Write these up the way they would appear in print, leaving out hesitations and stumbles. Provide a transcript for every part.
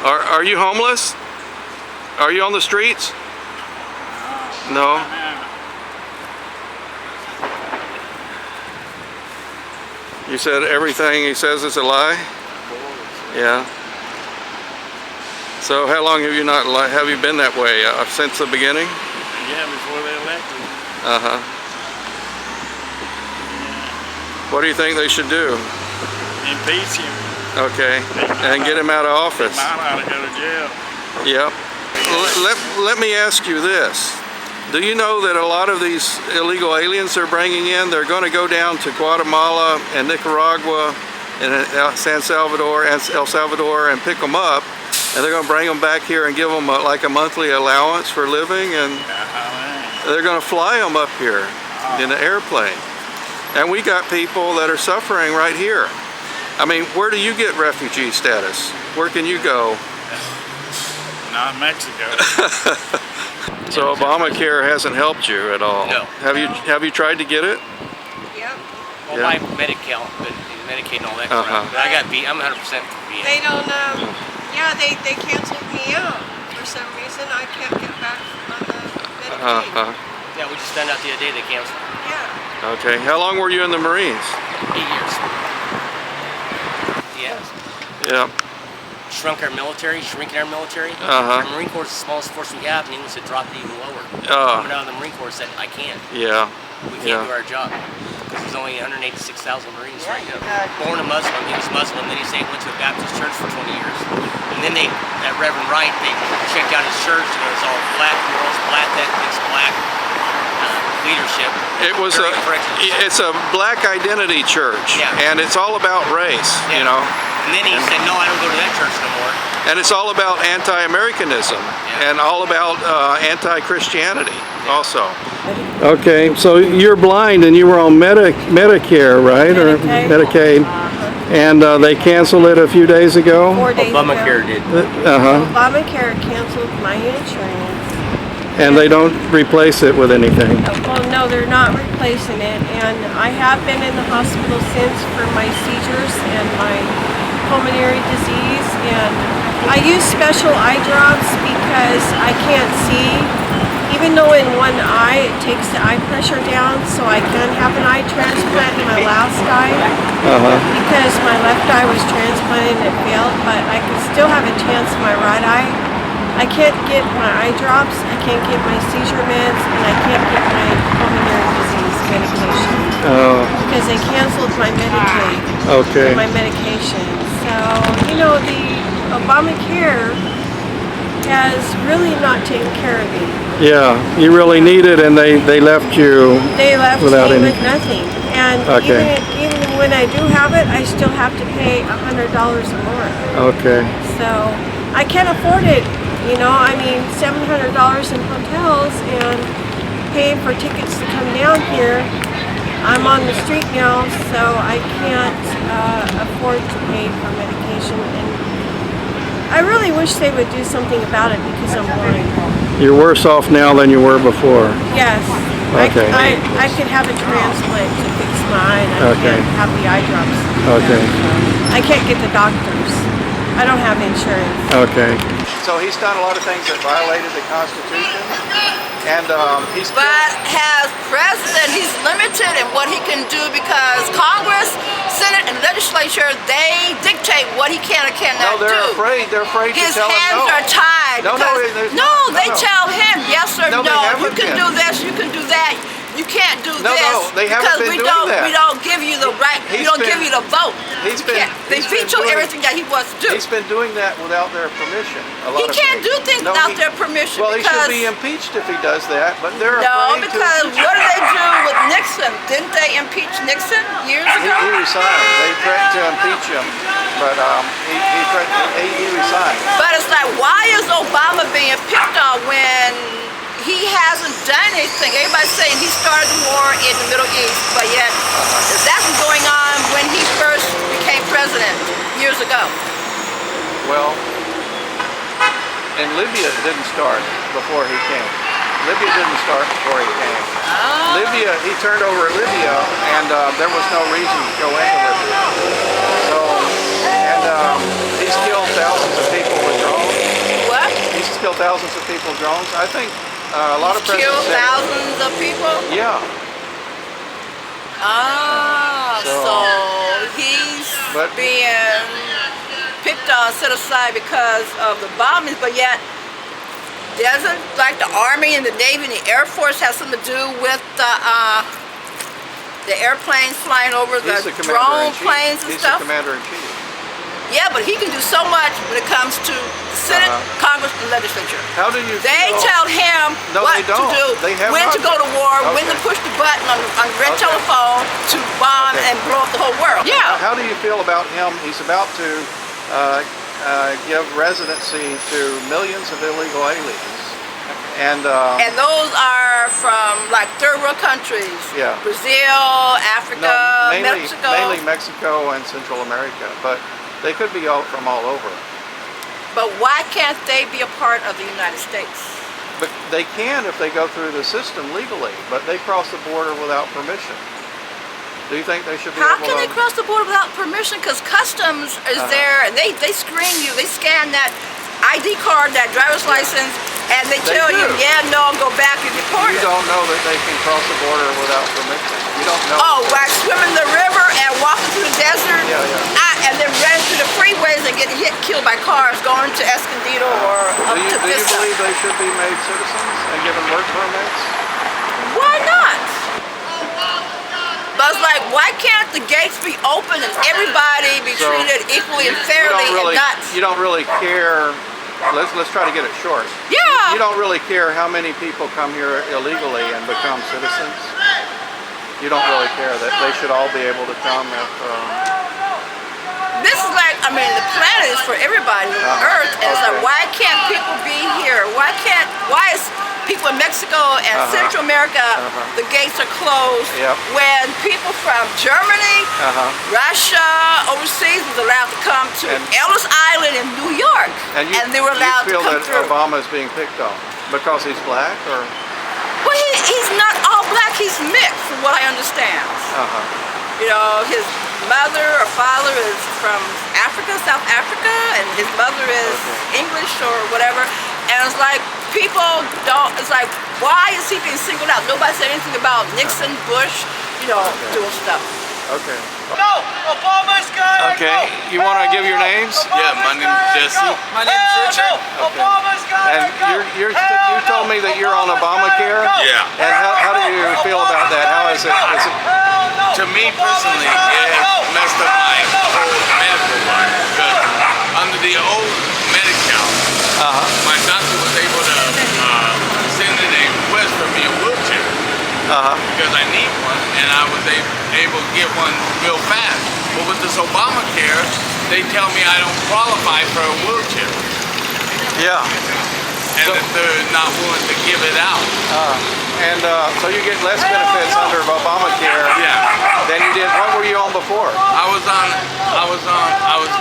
Are you homeless? Are you on the streets? No. You said everything he says is a lie? Yeah. So how long have you been that way? Since the beginning? Yeah, before they elected. Uh-huh. What do you think they should do? Impeach him. Okay. And get him out of office. He might ought to go to jail. Yep. Let me ask you this. Do you know that a lot of these illegal aliens they're bringing in, they're going to go down to Guatemala and Nicaragua and San Salvador and El Salvador and pick them up, and they're going to bring them back here and give them like a monthly allowance for living, and they're going to fly them up here in an airplane. And we got people that are suffering right here. I mean, where do you get refugee status? Where can you go? Not Mexico. So Obamacare hasn't helped you at all. No. Have you tried to get it? Yep. Well, Yeah. my Medicaid and all that crap. But I got beat. I'm 100% beat. They don't, yeah, they canceled me out for some reason. I can't get back on the Medicaid. Yeah, we just found out the other day they canceled. Yeah. Okay. How long were you in the Marines? 8 years. Yeah. Yeah. Shrinking our military. Uh-huh. The Marine Corps is the smallest force we have, and England said drop it even lower. Oh. Coming out of the Marine Corps said, I can't. Yeah. We can't do our job. Because there's only 186,000 Marines right now. Born a Muslim, he was Muslim, then he went to a Baptist church for 20 years. And then that Reverend Wright, they checked out his church, and it was all black girls, black ethnics, black leadership. It's a black identity church, and it's all about race, you know. And then he said, no, I don't go to that church no more. And it's all about anti-Americanism and all about anti-Christianity also. Okay, so you're blind and you were on Medicare, right? Or Medicaid. And they canceled it a few days ago? 4 days Obamacare ago. did. Obamacare canceled my insurance. And they don't replace it with anything? Well, no, they're not replacing it. And I have been in the hospital since for my seizures and my pulmonary disease. And I use special eye drops because I can't see. Even though in one eye it takes the eye pressure down, so I can have an eye transplant in my last eye. Because my left eye was transplanted and it failed, but I can still have a chance in my right eye. I can't get my eye drops, I can't get my seizure meds, and I can't get my pulmonary disease medication. Because they canceled my Medicaid and my medication. So, you know, the Obamacare has really not taken care of me. Yeah, you really need it, and they left you without me with nothing. And even when I do have it, I still have to pay $100 a month. Okay. So I can't afford it. You know, I mean, $700 in hotels and paying for tickets to come down here. I'm on the street now, so I can't afford to pay for medication. And I really wish they would do something about it because I'm blind. You're worse off now than you were before? Yes. Okay. I could have a transplant to fix my eye, and I can't have the eye drops. Okay. I can't get the doctors. I don't have insurance. Okay. So he's done a lot of things that violated the Constitution, and But as president, he's limited in what he can do because Congress, Senate, and legislature, they dictate what he can or cannot do. No, they're afraid. They're afraid to tell him no. His hands are tied. They tell him yes or no. You can do this. You can do that. You can't do this. No, they haven't been doing that. We don't give you the right. We don't give you the vote. They veto everything that he wants to do. He's been doing that without their permission. He can't do things without their permission. Well, he should be impeached if he does that, but they're afraid to. No, because what did they do with Nixon? Didn't they impeach Nixon years ago? He resigned. They threatened to impeach him, but he resigned. But it's like, why is Obama being picked on when he hasn't done anything? Everybody's saying he started the war in the Middle East, but yet that's going on when he first became president years ago. Well, and Libya didn't start before he came. Libya didn't start before he came. Libya, he turned over Libya, and there was no reason to go into Libya. So, and he's killed thousands of people with drones. thousands of people drones. I think a lot of Kill presidents said- thousands of people? Yeah. Ah, So- so he's But- being picked on, set aside because of the bombings, but yet doesn't like the Army and the Navy and the Air Force have something to do with the airplanes flying over the He's the drone commander-in-chief. planes and He's stuff? the commander-in-chief. Yeah, but he can do so much when it comes to the Senate, Congress, and legislature. How do you They feel? tell him No, what they don't. to do, They have when not. to go to war, when to Okay. push the button on the red Okay. telephone to bomb Okay. and blow up the whole world. Yeah. How do you feel about him? He's about to give residency to millions of illegal aliens. And those are from like third world countries. Yeah. Brazil, Africa, mainly Mexico. mainly Mexico and Central America, but they could be from all over. But why can't they be a part of the United States? But they can if they go through the system legally, but they cross the border without permission. Do you think they should be How able can to? they cross the border without permission? Because customs is there, and they screen you. They scan that ID card, that driver's license, and they tell you, do. yeah, no, go back, you're deported. You don't know that they can cross the border without permission. You don't know. Oh, like swimming the river and walking through the desert, Yeah. and then running through the freeways and getting killed by cars going to Escondido or up Do you to Vista. believe they should be made citizens and given work permits? Why not? But it's like, why can't the gates be open and everybody be So, treated equally and fairly and not? You don't really care. Let's try to get it short. Yeah. You don't really care how many people come here illegally and become citizens. You don't really care that they should all be able to come if. This is like, I mean, the planet is for everybody on Earth, and it's like, Okay. why can't people be here? Why is people in Mexico and Central America, the gates are closed, Yep. when people from Germany, Russia, overseas was allowed to come to And- Ellis Island in New York, And they were allowed to feel come that through. Obama is being picked on because he's black, or? Well, he's not all black, he's mixed, from what I understand. You know, his mother or father is from Africa, South Africa, and his mother is English or whatever. And it's like, people don't, it's like, why is he being singled out? Nobody said anything about Nixon, Bush, doing stuff. Okay. No, Obama's gotta Okay. go. You want to give your names? Yeah, my name's Jesse. My name's Richard. Obama's gotta And go. you told me that you're on Obamacare. Yeah. And how do you feel about that? How is it? Is it To me personally, it has messed up my whole medical life because under the old Medi-Cal, my doctor was able to send in a request for me a wheelchair because I need one, and I was able to get one real fast. But with this Obamacare, they tell me I don't qualify for a wheelchair, yeah. and that they're not willing to give it out. So you get less benefits under Obamacare Yeah. than you did. What were you on before? I was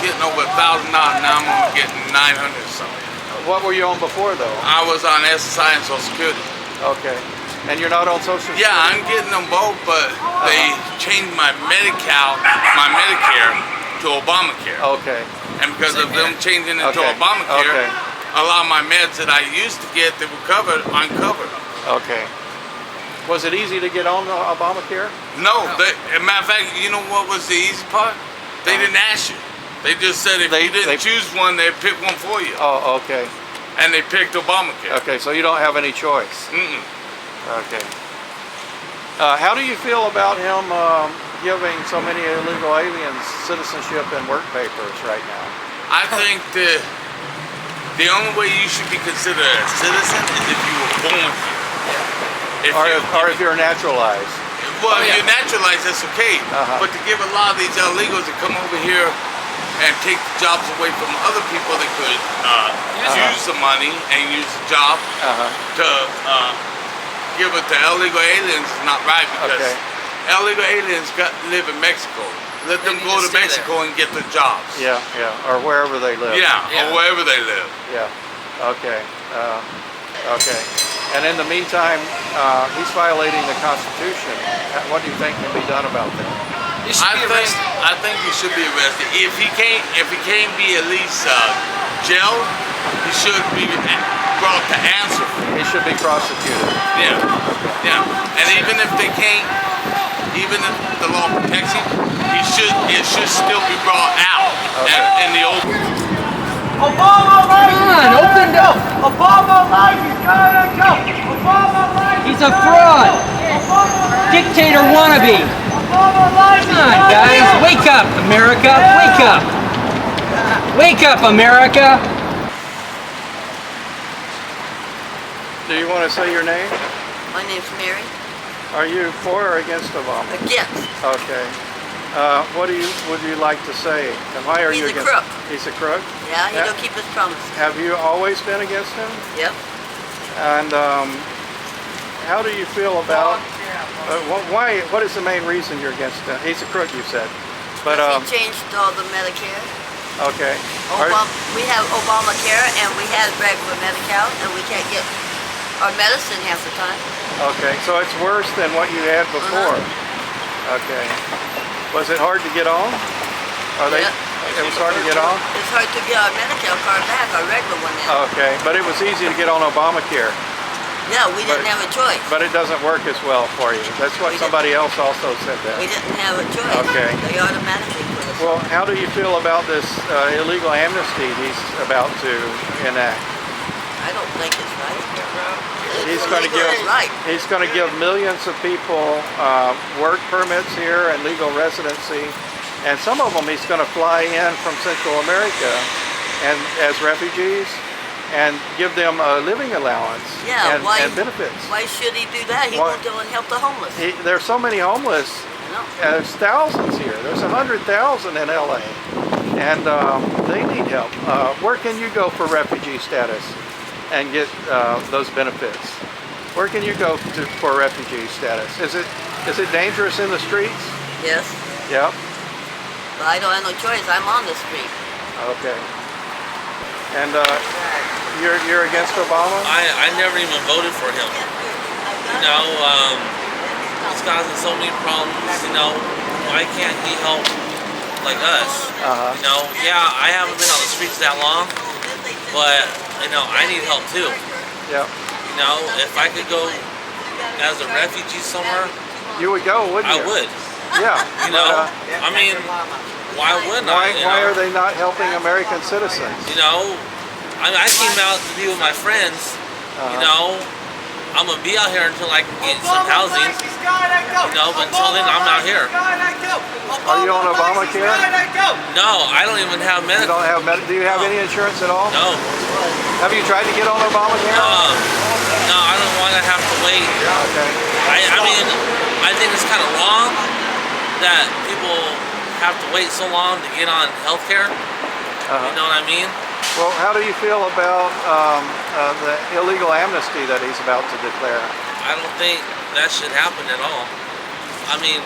getting over $1,000. Now I'm only getting 900 something. What were you on before though? I was on SSI and Social Security. Okay. And you're not on Social Security? Yeah, I'm getting them both, but they changed my Medicare to Obamacare. Okay. And because of them changing it to Okay. Obamacare, Okay. a lot of my meds that I used to get that were covered aren't covered. Okay. Was it easy to get on Obamacare? No, as a matter of fact, you know what was the easy part? They didn't ask you. They just said if you didn't choose one, they'd pick one for you. Oh, okay. And they picked Obamacare. Okay, so you don't have any choice. Mm-mm. Okay. How do you feel about him giving so many illegal aliens citizenship and work papers right now? I think that the only way you should be considered a citizen is if you were born here. Or if you're naturalized. Well, if you're naturalized, that's okay. Uh-huh. But to give a lot of these illegals to come over here and take the jobs away from other people that could use the money and use the job to give it to illegal aliens is not right, because illegal aliens live in Mexico. Let them go to Mexico and get the jobs. Yeah, yeah, or wherever they live. Yeah, or wherever they live. Yeah. Okay. Okay. And in the meantime, he's violating the Constitution. What do you think can be done about that? I think he should be arrested. If he can't be at least jailed, he should be brought to answer. He should be prosecuted. Yeah, yeah. And even if they can't, even if the law protects him, it should still be brought out in the open. Obama lies. Come on, open up. Obama lies. He's gotta go. Obama lies. He's a fraud. Dictator wannabe. Obama lies. Come on, guys. Wake up, America. Wake up. Wake up, America. Do you want to say your name? My name's Mary. Are you for or against Obama? Against. Okay. What would you like to say? And why are you He's a against? crook. He's a crook? Yeah, he don't keep his promises. Have you always been against him? Yep. And how do you feel about? Why? What is the main reason you're against him? He's a crook, you said. But He changed all the Medicare. okay. We have Obamacare and we have regular Medi-Cal and we can't get our medicine half the time. Okay, so it's worse than what you had before. Okay. Was it hard to get on? It was hard to get on? It's hard to get our Medi-Cal card back, our regular one now. Okay, but it was easy to get on Obamacare. Yeah, we didn't have a choice. But it doesn't work as well for you. That's what somebody else also said that. We didn't have a choice. Okay. They automatically put us. Well, how do you feel about this illegal amnesty he's about to enact? I don't think it's right. He's going to give right. he's going to give millions of people work permits here and legal residency, and some of them he's going to fly in from Central America and as refugees and give them a living allowance and benefits. Why should he do that? He won't go and help the homeless. There's so many homeless. No. There's thousands here. There's 100,000 in LA, and they need help. Where can you go for refugee status and get those benefits? Where can you go for refugee status? Is it dangerous in the streets? Yes. Yep. But I don't have no choice. I'm on the street. Okay. And you're against Obama? I never even voted for him. You know, he's causing so many problems. You know, why can't he help like us? You know, yeah, I haven't been on the streets that long, but you know, I need help too. Yeah. You know, if I could go as a refugee somewhere, you would go, wouldn't you? I would. Yeah. You know, I mean, why wouldn't I? Why are they not helping American citizens? You know, I mean, I came out to be with my friends. You know, I'm gonna be out here until I can get some housing. You know, but until then, I'm out here. Are you on Obamacare? No, I don't even have medical. You don't have do you have any insurance at all? No. Have you tried to get on Obamacare? No, I don't want to have to wait. Okay. I mean, I think it's kind of wrong that people have to wait so long to get on health care. You know what I mean? Well, how do you feel about the illegal amnesty that he's about to declare? I don't think that should happen at all. I mean,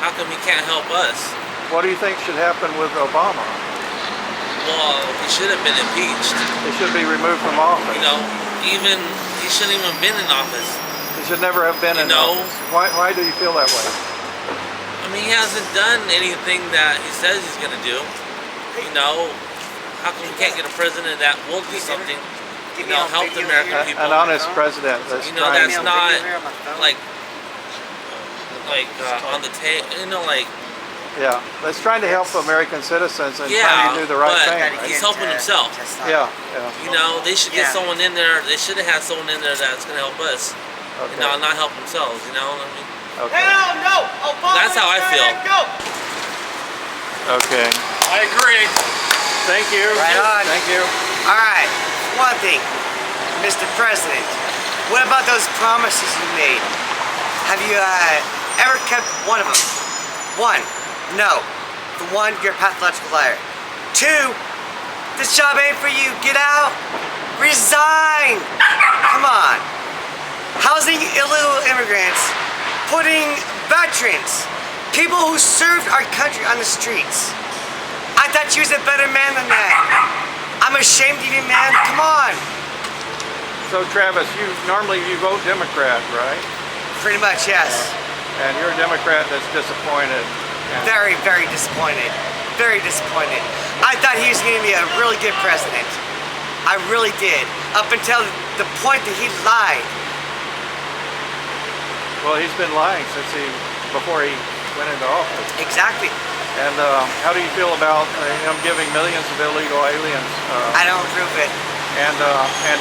how come he can't help us? What do you think should happen with Obama? Well, he should have been impeached. He should be removed from office. You know, he shouldn't even been in office. He should never have been in office. Why do you feel that way? I mean, he hasn't done anything that he says he's going to do. You know, how come we can't get a president that will do something, you know, help the American people? An honest president that's you know, that's not like on the table, you know, like. Yeah, that's trying to help American citizens and trying to do the right thing. Yeah, but he's helping himself. Yeah. You know, they should get someone in there. They should have had someone in there that's going to help us. Okay. You know, not help themselves. You know what I mean? Okay. Hell no! Obama That's how I feel. Okay. I agree. Thank you. Right on. Thank you. All right, one thing, Mr. President, what about those promises you made? Have you ever kept one of them? One, no. For one, you're a pathological liar. Two, this job ain't for you. Get out. Resign. Come on. Housing illegal immigrants, putting veterans, people who served our country on the streets. I thought you was a better man than that. I'm ashamed of you, man. Come on. So Travis, normally you vote Democrat, right? Pretty much, yes. And you're a Democrat that's disappointed. Very, very disappointed. Very disappointed. I thought he was going to be a really good president. I I really did. Up until the point that he lied. Well, he's been lying before he went into office. Exactly. And how do you feel about him giving millions of illegal aliens? I don't approve it. And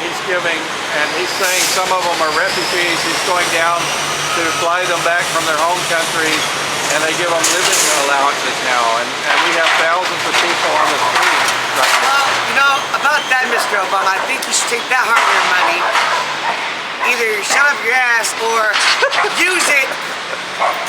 he's saying some of them are refugees. He's going down to fly them back from their home countries, and they give them living allowances now. And we have thousands of people on the street right now. Well, you know, about that, Mr. Obama, I think you should take that hard-earned money, either shut up your ass or use it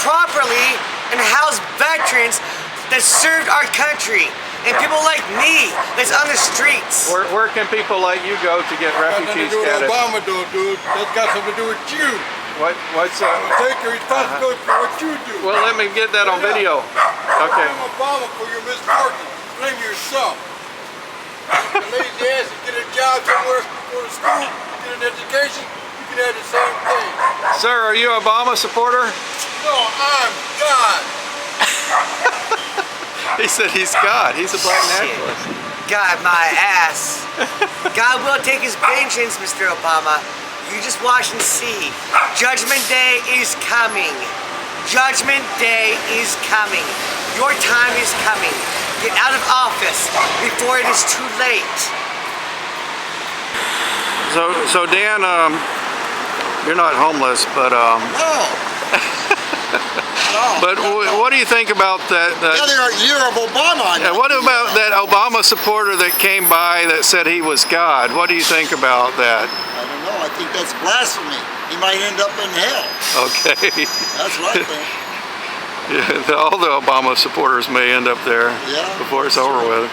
properly and house veterans that served our country. And people like me that's on the streets. Where can people like you go to get refugee status? Obama do, dude. That's got something to do with you. What's Take your responsibility for what you do. Well, let me get that on video. Okay. Blame Obama for your misfortune. Blame yourself. Your lazy ass and get a job somewhere, go to school, get an education, you can have the same thing. Sir, are you an Obama supporter? No, I'm God. He said he's God. He's a black nationalist. God, my ass. God will take his vengeance, Mr. Obama. You just watch and see. Judgment Day is coming. Judgment Day is coming. Your time is coming. Get out of office before it is too late. So Dan, you're not homeless, but but what do you think about that? You're of Obama. What about that Obama supporter that came by that said he was God? What do you think about that? I don't know. I think that's blasphemy. He might end up in hell. Okay. That's what I think. Yeah, all the Obama supporters may end up there before it's over with.